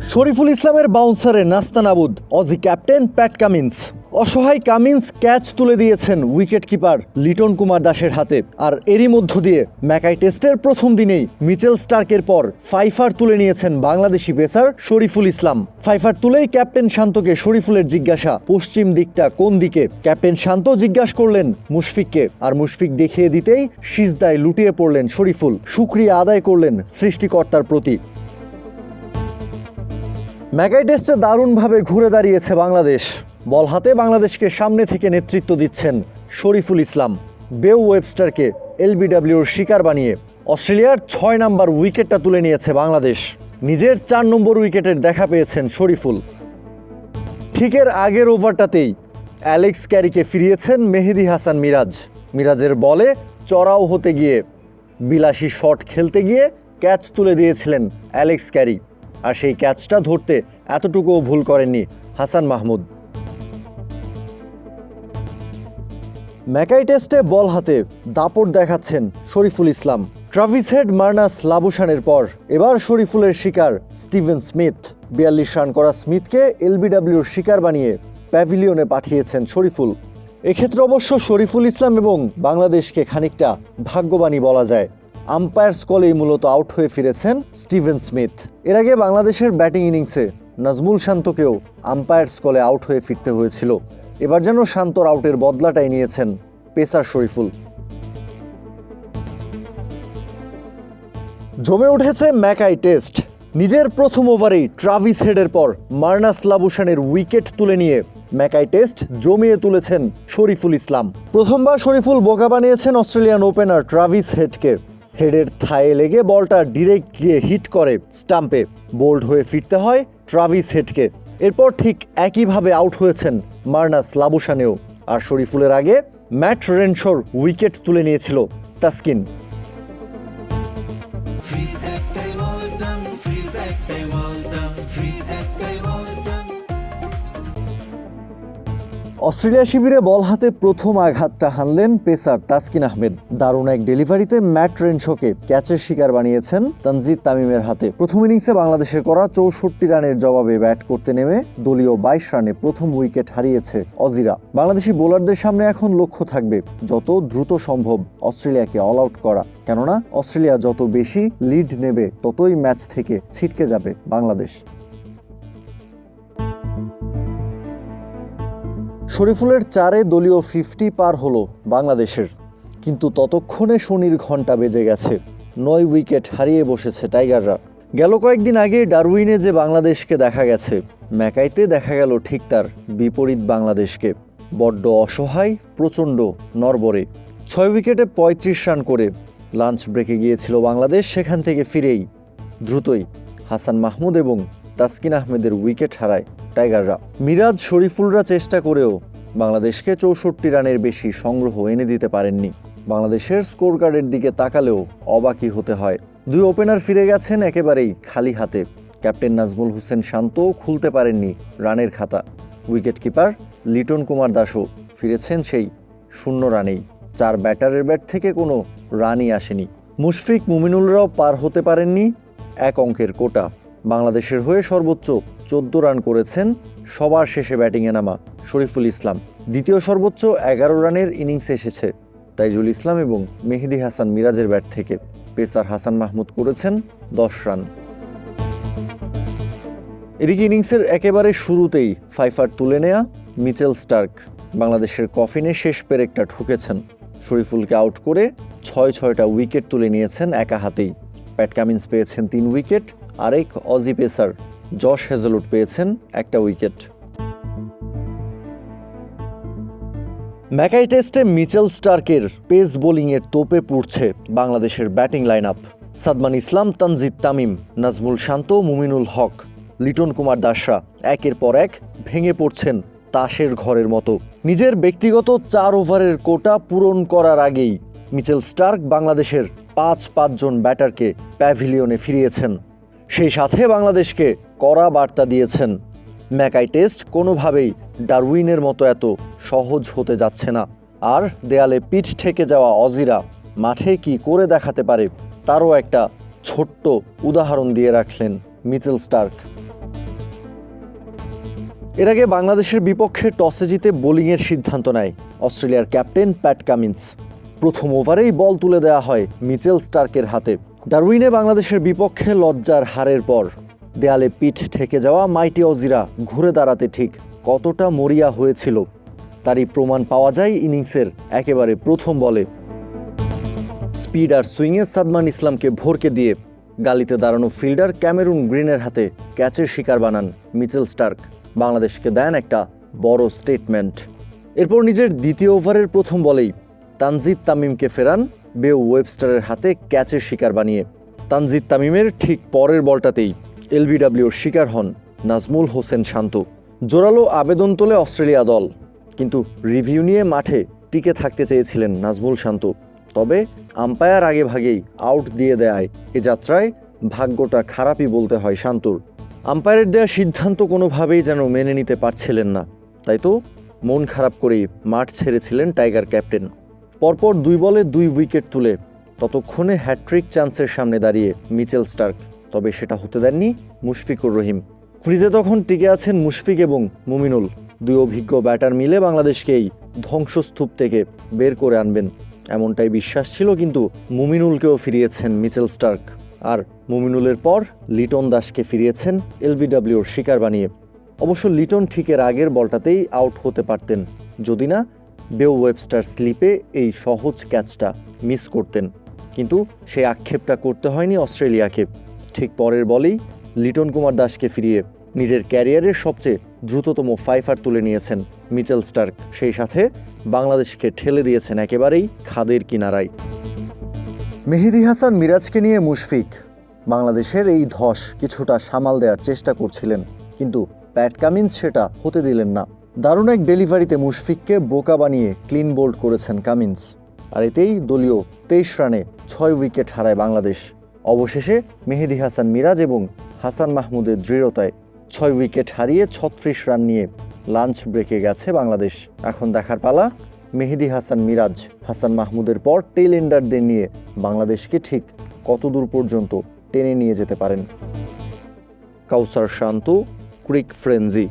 শরীফুল ইসলামের বাউন্সারে নাস্তানাবুদ Aussie captain Pat Cummins. অসহায় Cummins catch তুলে দিয়েছেন উইকেট কিপার লিটন কুমার দাসের হাতে। আর এরই মধ্য দিয়ে ম্যাকাই টেস্টের প্রথম দিনেই মিচেল স্টার্কের পর ফাইফার তুলে নিয়েছেন বাংলাদেশি পেসার শরীফুল ইসলাম। ফাইফার তুলেই ক্যাপ্টেন শান্তকে শরীফুলের জিজ্ঞাসা, পশ্চিম দিকটা কোন দিকে? ক্যাপ্টেন শান্ত জিজ্ঞাসা করলেন মুশফিককে, আর মুশফিক দেখিয়ে দিতেই সিজদায় লুটিয়ে পড়লেন শরীফুল। শুকরিয়া আদায় করলেন সৃষ্টিকর্তার প্রতি। ম্যাকাই টেস্টে দারুণভাবে ঘুরে দাঁড়িয়েছে বাংলাদেশ। বল হাতে বাংলাদেশকে সামনে থেকে নেতৃত্ব দিচ্ছেন শরীফুল ইসলাম। বেউ ওয়েবস্টারকে এলবিডব্লিউর শিকার বানিয়ে অস্ট্রেলিয়ার 6 নম্বর উইকেটটা তুলে নিয়েছে বাংলাদেশ। নিজের 4 নম্বর উইকেটের দেখা পেয়েছেন শরীফুল। ঠিক এর আগের ওভারটাতেই অ্যালেক্স ক্যারিকে ফিরিয়েছেন মেহেদী হাসান মিরাজ। মিরাজের বলে চড়াও হতে গিয়ে বিলাসী শট খেলতে গিয়ে ক্যাচ তুলে দিয়েছিলেন অ্যালেক্স ক্যারি। আর সেই ক্যাচটা ধরতে এতটুকুও ভুল করেননি হাসান মাহমুদ। ম্যাকাই টেস্টে বল হাতে দাপট দেখাচ্ছেন Shariful Islam. Travis head, Marnus লাবুশানের পর এবার শরীফুলের শিকার স্টিভেন স্মিথ। 42 রান করা স্মিথকে এলবিডব্লিউর শিকার বানিয়ে প্যাভিলিয়নে পাঠিয়েছেন শরীফুল। এক্ষেত্রে অবশ্য শরীফুল ইসলাম এবং বাংলাদেশকে খানিকটা ভাগ্যবানই বলা যায়। আম্পায়ার্স কলেই মূলত আউট হয়ে ফিরেছেন স্টিভেন স্মিথ। এর আগে বাংলাদেশের ব্যাটিং ইনিংসে নাজমুল শান্তকেও আম্পায়ার্স কলে আউট হয়ে ফিরতে হয়েছিল। এবার যেন শান্তর আউটের বদলাটাই নিয়েছেন পেসার শরীফুল। জমে উঠেছে ম্যাকাই টেস্ট। নিজের প্রথম ওভারেই ট্রাভিস হেডের পর মার্নাস লাবুশানের উইকেট তুলে নিয়ে ম্যাকাই টেস্ট জমিয়ে তুলেছেন শরীফুল ইসলাম। প্রথমবার শরীফুল বোকা বানিয়েছেন অস্ট্রেলিয়ান ওপেনার ট্রাভিস হেডকে। হেডের থায়ে লেগে বলটা ডিরেক্ট গিয়ে হিট করে স্টাম্পে। বোল্ড হয়ে ফিরতে হয় ট্রাভিস হেডকে। এরপর ঠিক একইভাবে আউট হয়েছেন মার্নাস লাবুশানেও। আর শরীফুলের আগে ম্যাট রেনশোর উইকেট তুলে নিয়েছিল তাসকিন। অস্ট্রেলিয়া শিবিরে বল হাতে প্রথম আঘাতটা হানলেন পেসার তাসকিন আহমেদ। দারুণ এক ডেলিভারিতে ম্যাট রেনশোকে ক্যাচের শিকার বানিয়েছেন তানজিদ তামিমের হাতে। প্রথম ইনিংসে বাংলাদেশের করা 64 রানের জবাবে ব্যাট করতে নেমে দলীয় 22 রানে প্রথম উইকেট হারিয়েছে অজিরা। বাংলাদেশি বোলারদের সামনে এখন লক্ষ্য থাকবে যত দ্রুত সম্ভব অস্ট্রেলিয়াকে অল আউট করা, কেননা অস্ট্রেলিয়া যত বেশি লিড নেবে ততই ম্যাচ থেকে ছিটকে যাবে বাংলাদেশ। শরীফুলের 4-এ দলীয় 50 পার হলো বাংলাদেশের, কিন্তু ততক্ষণে শনির ঘণ্টা বেজে গেছে। 9 উইকেট হারিয়ে বসেছে টাইগাররা। গেল কয়েকদিন আগে ডারউইনে যে বাংলাদেশকে দেখা গেছে, ম্যাকাইতে দেখা গেল ঠিক তার বিপরীত বাংলাদেশকে। বড্ড অসহায়, প্রচণ্ড নড়বড়ে। 6 উইকেটে 35 রান করে লাঞ্চ ব্রেকে গিয়েছিল বাংলাদেশ। সেখান থেকে ফিরেই দ্রুতই হাসান মাহমুদ এবং তাসকিন আহমেদের উইকেট হারায় টাইগাররা। মিরাজ, শরীফুলরা চেষ্টা করেও বাংলাদেশকে 64 রানের বেশি সংগ্রহ এনে দিতে পারেননি। বাংলাদেশের স্কোর কার্ডের দিকে তাকালেও অবাকই হতে হয়। 2 ওপেনার ফিরে গেছেন একেবারেই খালি হাতে। ক্যাপ্টেন নাজমুল হোসেন শান্তও খুলতে পারেননি রানের খাতা। উইকেট কিপার লিটন কুমার দাসও ফিরেছেন সেই 0 রানেই। 4 ব্যাটারের ব্যাট থেকে কোনো রানই আসেনি। মুশফিক, মুমিনুলরাও পার হতে পারেননি 1 অঙ্কের কোটা। বাংলাদেশের হয়ে সর্বোচ্চ 14 রান করেছেন সবার শেষে ব্যাটিংয়ে নামা শরীফুল ইসলাম। দ্বিতীয় সর্বোচ্চ 11 রানের ইনিংস এসেছে তাইজুল ইসলাম এবং মেহেদী হাসান মিরাজের ব্যাট থেকে। পেসার হাসান মাহমুদ করেছেন 10 রান। এদিকে ইনিংসের একেবারে শুরুতেই ফাইফার তুলে নেয়া মিচেল স্টার্ক বাংলাদেশের কফিনে শেষ পেরেকটা ঠুকেছেন। শরীফুলকে আউট করে 6টা উইকেট তুলে নিয়েছেন একা হাতেই। প্যাট কামিন্স পেয়েছেন 3 উইকেট, আরেক অজি পেসার জশ হেজেলউড পেয়েছেন 1টা উইকেট। ম্যাকাই টেস্টে মিচেল স্টার্কের পেস বোলিংয়ের তোপে পুড়ছে বাংলাদেশের ব্যাটিং লাইন আপ। সাদমান ইসলাম, তানজিদ তামিম, নাজমুল শান্ত, মুমিনুল হক, লিটন কুমার দাসরা একের পর এক ভেঙে পড়ছেন তাসের ঘরের মতো। নিজের ব্যক্তিগত 4 ওভারের কোটা পূরণ করার আগেই মিচেল স্টার্ক বাংলাদেশের 5 জন ব্যাটারকে প্যাভিলিয়নে ফিরিয়েছেন। সেই সাথে বাংলাদেশকে কড়া বার্তা দিয়েছেন, ম্যাকাই টেস্ট কোনোভাবেই ডারউইনের মতো এত সহজ হতে যাচ্ছে না। আর দেয়ালে পিঠ ঠেকে যাওয়া অজিরা মাঠে কি করে দেখাতে পারে তারও একটা ছোট্ট উদাহরণ দিয়ে রাখলেন মিচেল স্টার্ক। এর আগে বাংলাদেশের বিপক্ষে টসে জিতে বোলিংয়ের সিদ্ধান্ত নেয় অস্ট্রেলিয়ার ক্যাপ্টেন প্যাট কামিন্স। প্রথম ওভারেই বল তুলে দেওয়া হয় মিচেল স্টার্কের হাতে। ডারউইনে বাংলাদেশের বিপক্ষে লজ্জার হারের পর দেয়ালে পিঠ ঠেকে যাওয়া মাইটি অজিরা ঘুরে দাঁড়াতে ঠিক কতটা মরিয়া হয়েছিল তারই প্রমাণ পাওয়া যায় ইনিংসের একেবারে প্রথম বলে। স্পিড আর সুইংয়ে সাদমান ইসলামকে ভরকে দিয়ে গালিতে দাঁড়ানো ফিল্ডার ক্যামেরুন গ্রিনের হাতে ক্যাচের শিকার বানান মিচেল স্টার্ক। বাংলাদেশকে দেন একটা বড় স্টেটমেন্ট। এরপর নিজের দ্বিতীয় ওভারের প্রথম বলেই তানজিদ তামিমকে ফেরান বেও ওয়েবস্টারের হাতে ক্যাচের শিকার বানিয়ে। তানজিদ তামিমের ঠিক পরের বলটাতেই এলবিডব্লিউর শিকার হন নাজমুল হোসেন শান্ত। জোরালো আবেদন তোলে অস্ট্রেলিয়া দল, কিন্তু রিভিউ নিয়ে মাঠে টিকে থাকতে চেয়েছিলেন নাজমুল শান্ত। তবে আম্পায়ার আগে ভাগেই আউট দিয়ে দেয় এ যাত্রায় ভাগ্যটা খারাপই বলতে হয় শান্তর। আম্পায়ারের দেওয়া সিদ্ধান্ত কোনোভাবেই যেন মেনে নিতে পারছিলেন না, তাই তো মন খারাপ করেই মাঠ ছেড়েছিলেন টাইগার ক্যাপ্টেন। পরপর 2 বলে 2 উইকেট তুলে ততক্ষণে হ্যাট্রিক চান্সের সামনে দাঁড়িয়ে মিচেল স্টার্ক। তবে সেটা হতে দেননি মুশফিকুর রহিম। ক্রিজে তখন টিকে আছেন মুশফিক এবং মুমিনুল। 2 অভিজ্ঞ ব্যাটার মিলে বাংলাদেশকে এই ধ্বংসস্তূপ থেকে বের করে আনবেন এমনটাই বিশ্বাস ছিল, কিন্তু মুমিনুলকেও ফিরিয়েছেন মিচেল স্টার্ক। আর মুমিনুলের পর লিটন দাসকে ফিরিয়েছেন এলবিডব্লিউর শিকার বানিয়ে। অবশ্য লিটন ঠিকের আগের বলটাতেই আউট হতে পারতেন যদি না বেও ওয়েবস্টার স্লিপে এই সহজ ক্যাচটা মিস করতেন। কিন্তু সেই আক্ষেপটা করতে হয়নি অস্ট্রেলিয়াকে। ঠিক পরের বলেই লিটন কুমার দাসকে ফিরিয়ে নিজের ক্যারিয়ারের সবচেয়ে দ্রুততম 5 তুলে নিয়েছেন মিচেল স্টার্ক। সেই সাথে বাংলাদেশকে ঠেলে দিয়েছেন একেবারেই খাদের কিনারায়। মেহেদী হাসান মিরাজকে নিয়ে মুশফিক বাংলাদেশের এই ধস কিছুটা সামাল দেওয়ার চেষ্টা করছিলেন, কিন্তু প্যাট কামিন্স সেটা হতে দিলেন না। দারুণ এক ডেলিভারিতে মুশফিককে বোকা বানিয়ে ক্লিন বোল্ড করেছেন কামিন্স। আর এতেই দলীয় 23 রানে 6 উইকেট হারায় বাংলাদেশ। অবশেষে মেহেদী হাসান মিরাজ এবং হাসান মাহমুদের দৃঢ়তায় 6 উইকেট হারিয়ে 36 রান নিয়ে লাঞ্চ ব্রেকে গেছে বাংলাদেশ। এখন দেখার পালা মেহেদী হাসান মিরাজ, হাসান মাহমুদের পর টেল এন্ডারদের নিয়ে বাংলাদেশকে ঠিক কতদূর পর্যন্ত টেনে নিয়ে যেতে পারেন। কাউসার শান্ত, ক্রিক ফ্রেঞ্জি।